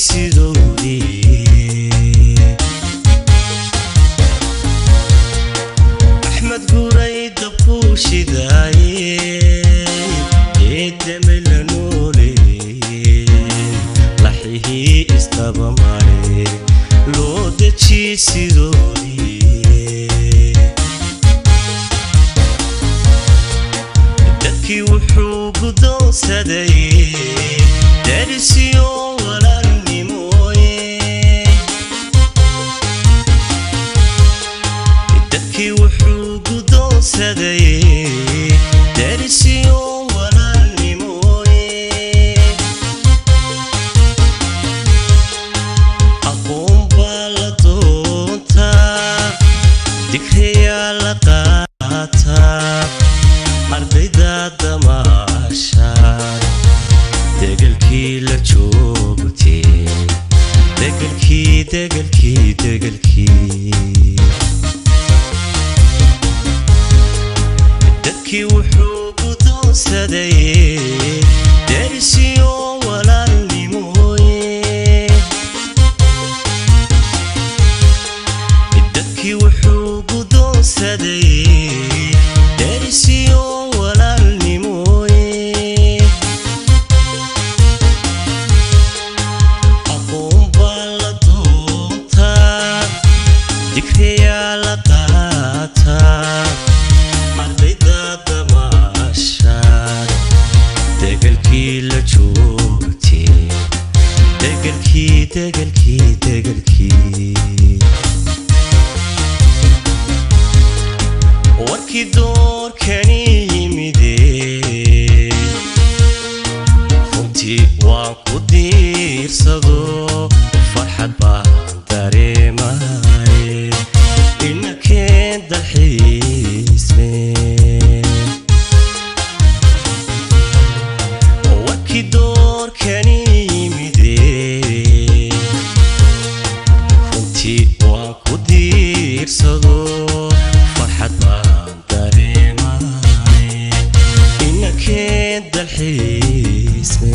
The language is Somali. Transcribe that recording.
sidodi Ahmed guray dabku shidaye edemel nole lahihi istaba mare lo dechi sidodi dadki wuxuu gudonsaday darisiyo darisiyo walaalnimooye aqoon baa la doontaa digriyaa la qaataa ardayda damaashaad degelkii la joogtee degelkii dadkii wuxuu gudonsaday darisiyo walaalnimooye dadkii wuxuu gudonsaday darisiyo walaalnimooye aqoon baa la doontaa digriyaa la qaataa degelkii la joogtee degelkii warkii doorkani yimide runtii waan ku diirsado farxad baan dareemaye inakeen dalxiisme doorkani yimide runtii waan ku diirsado farxad baan dareemaye inakeen dalxiisme